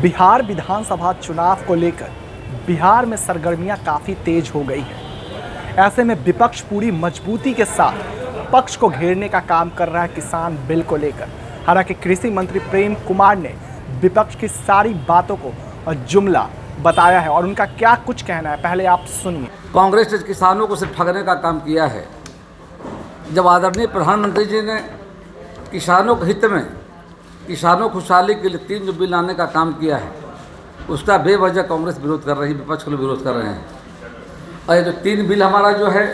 बिहार विधानसभा चुनाव को लेकर बिहार में सरगर्मियां काफ़ी तेज हो गई है। ऐसे में विपक्ष पूरी मजबूती के साथ पक्ष को घेरने का काम कर रहा है किसान बिल को लेकर। हालांकि कृषि मंत्री प्रेम कुमार ने विपक्ष की सारी बातों को जुमला बताया है और उनका क्या कुछ कहना है, पहले आप सुनिए। कांग्रेस ने किसानों को सिर्फ ठगने का काम किया है। जब आदरणीय प्रधानमंत्री जी ने किसानों के हित में, किसानों खुशहाली के लिए 3 जो बिल लाने का काम किया है, उसका बेवजह कांग्रेस विरोध कर रही है, विपक्ष को विरोध कर रहे हैं। और ये जो 3 बिल हमारा जो है,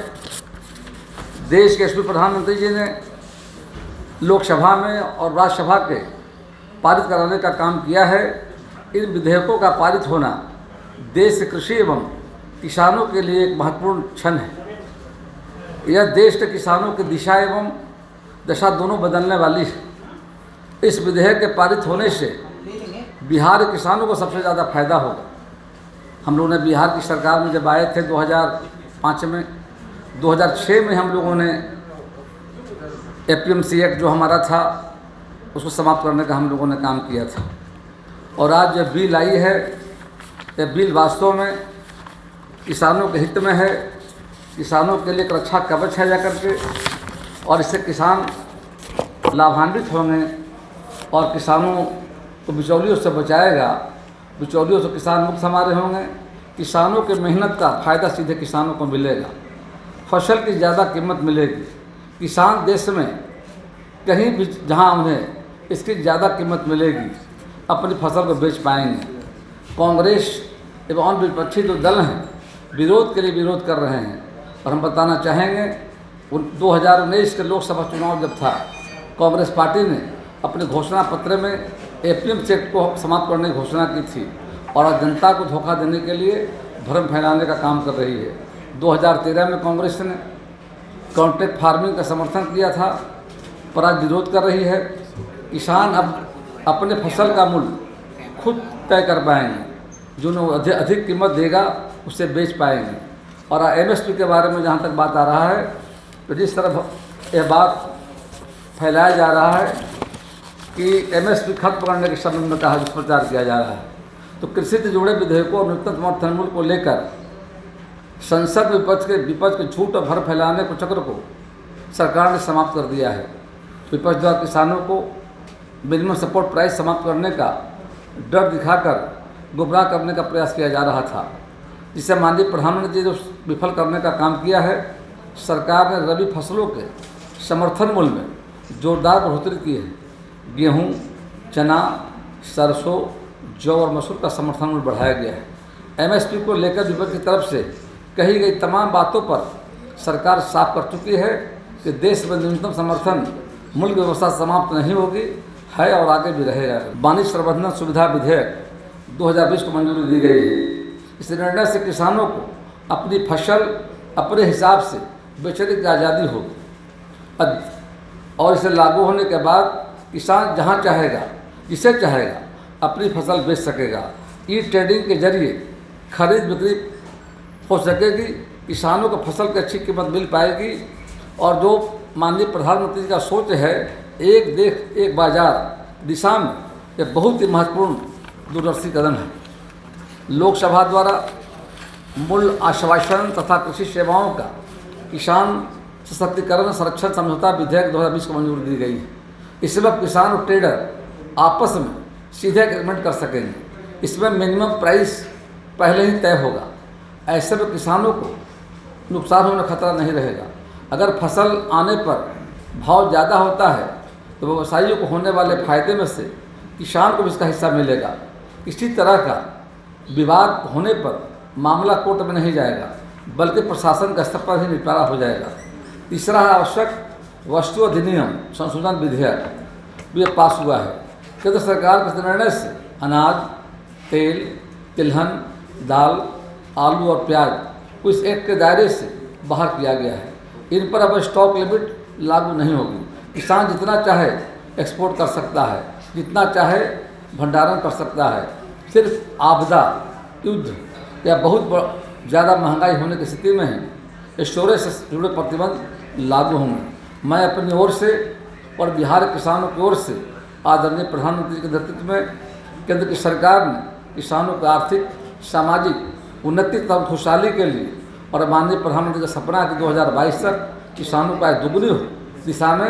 देश के यशस्वी प्रधानमंत्री जी ने लोकसभा में और राज्यसभा के पारित कराने का काम किया है। इन विधेयकों का पारित होना देश के कृषि एवं किसानों के लिए एक महत्वपूर्ण क्षण है। यह देश के किसानों की दिशा एवं दशा दोनों बदलने वाली है। इस विधेयक के पारित होने से बिहार के किसानों को सबसे ज़्यादा फायदा होगा। हम लोगों ने बिहार की सरकार में जब आए थे 2005 में, 2006 में हम लोगों ने APMC एक्ट जो हमारा था उसको समाप्त करने का हम लोगों ने काम किया था। और आज जो बिल आई है, यह बिल वास्तव में किसानों के हित में है, किसानों के लिए एक रक्षा कवच है जाकर के, और इससे किसान लाभान्वित होंगे और किसानों को बिचौलियों से बचाएगा। बिचौलियों से किसान मुक्त हमारे होंगे। किसानों के मेहनत का फ़ायदा सीधे किसानों को मिलेगा। फसल की ज़्यादा कीमत मिलेगी। किसान देश में कहीं भी जहां उन्हें इसकी ज़्यादा कीमत मिलेगी, अपनी फसल को बेच पाएंगे। कांग्रेस एवं अन्य विपक्षी जो दल हैं, विरोध के लिए विरोध कर रहे हैं। और हम बताना चाहेंगे, 2019 के लोकसभा चुनाव जब था, कांग्रेस पार्टी ने अपने घोषणा पत्र में APMC एक्ट को समाप्त करने की घोषणा की थी और आज जनता को धोखा देने के लिए भ्रम फैलाने का काम कर रही है। 2013 में कांग्रेस ने कॉन्ट्रैक्ट फार्मिंग का समर्थन किया था, पर आज विरोध कर रही है। किसान अब अपने फसल का मूल्य खुद तय कर पाएंगे। जो अधिक कीमत देगा उससे बेच पाएंगे। और MSP के बारे में जहाँ तक बात आ रहा है, तो जिस तरफ यह बात फैलाया जा रहा है कि MSP खत्म करने के संबंध में कहा दुष्प्रचार किया जा रहा है, तो कृषि से जुड़े विधेयकों और न्यूनतम समर्थन मूल्य को लेकर संसद में विपक्ष के झूठ और भर फैलाने को चक्र को सरकार ने समाप्त कर दिया है। विपक्ष द्वारा किसानों को मिनिमम सपोर्ट प्राइस समाप्त करने का डर दिखाकर गुमराह करने का प्रयास किया जा रहा था, जिसे माननीय प्रधानमंत्री जो विफल करने का काम किया है। सरकार ने रबी फसलों के समर्थन मूल्य में जोरदार बढ़ोतरी की है। गेहूं, चना, सरसों, जौ और मसूर का समर्थन मूल्य बढ़ाया गया है। MSP को लेकर विपक्ष की तरफ से कही गई तमाम बातों पर सरकार साफ कर चुकी है कि देश में न्यूनतम समर्थन मूल्य की व्यवस्था समाप्त नहीं होगी, है और आगे भी रहेगा। वाणिज्य प्रबंधन सुविधा विधेयक 2020 को मंजूरी दी गई है। इस निर्णय से किसानों को अपनी फसल अपने हिसाब से बेचने की आज़ादी होगी और इसे लागू होने के बाद किसान जहां चाहेगा, जिसे चाहेगा, अपनी फसल बेच सकेगा। ई-ट्रेडिंग के जरिए खरीद बिक्री हो सकेगी, किसानों को फसल की अच्छी कीमत मिल पाएगी। और जो माननीय प्रधानमंत्री का सोच है, एक देश एक बाजार दिशा में, यह बहुत ही महत्वपूर्ण दूरदर्शी कदम है। लोकसभा द्वारा मूल्य आश्वासन तथा कृषि सेवाओं का किसान सशक्तिकरण संरक्षण समझौता विधेयक 2020 को मंजूरी दी गई है। इसमें अब किसान और ट्रेडर आपस में सीधे एग्रीमेंट कर सकेंगे। इसमें मिनिमम प्राइस पहले ही तय होगा। ऐसे में किसानों को नुकसान होने का खतरा नहीं रहेगा। अगर फसल आने पर भाव ज़्यादा होता है तो व्यवसायियों को होने वाले फायदे में से किसान को भी इसका हिस्सा मिलेगा। किसी तरह का विवाद होने पर मामला कोर्ट में नहीं जाएगा, बल्कि प्रशासन का स्तर पर ही निपटारा हो जाएगा। तीसरा आवश्यक वस्तु अधिनियम संशोधन विधेयक भी पास हुआ है। केंद्र सरकार के निर्णय से अनाज, तेल, तिलहन, दाल, आलू और प्याज को इस एक्ट के दायरे से बाहर किया गया है। इन पर अब स्टॉक लिमिट लागू नहीं होगी। किसान जितना चाहे एक्सपोर्ट कर सकता है, जितना चाहे भंडारण कर सकता है। सिर्फ आपदा, युद्ध या बहुत ज़्यादा महंगाई होने की स्थिति में ही स्टोरेज से जुड़े प्रतिबंध लागू होंगे। मैं अपनी ओर से और बिहार के किसानों की ओर से आदरणीय प्रधानमंत्री के नेतृत्व में केंद्र की सरकार ने किसानों की आर्थिक सामाजिक उन्नति तथा खुशहाली के लिए और माननीय प्रधानमंत्री का सपना है कि 2022 तक किसानों का आय दुगनी हो, दिशा में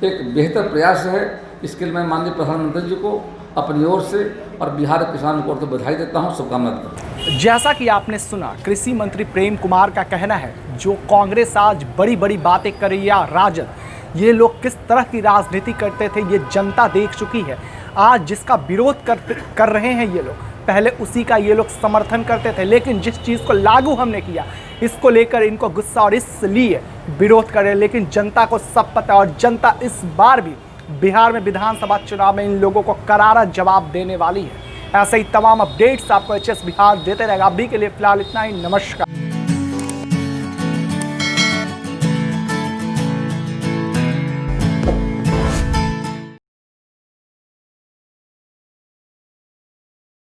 एक बेहतर प्रयास है। इसके लिए मैं माननीय प्रधानमंत्री जी को अपनी ओर से और बिहार के किसानों को बधाई देता हूँ, शुभकामना देता हूँ। जैसा कि आपने सुना, कृषि मंत्री प्रेम कुमार का कहना है जो कांग्रेस आज बड़ी बड़ी बातें कर रही है, राजद, ये लोग किस तरह की राजनीति करते थे ये जनता देख चुकी है। आज जिसका विरोध कर रहे हैं ये लोग, पहले उसी का ये लोग समर्थन करते थे, लेकिन जिस चीज़ को लागू हमने किया इसको लेकर इनको गुस्सा और इसलिए विरोध कर रहे हैं। लेकिन जनता को सब पता है और जनता इस बार भी बिहार में विधानसभा चुनाव में इन लोगों को करारा जवाब देने वाली है। ऐसे ही तमाम अपडेट्स आपको HS बिहार देते रहेगा। अभी के लिए फिलहाल इतना ही। नमस्कार।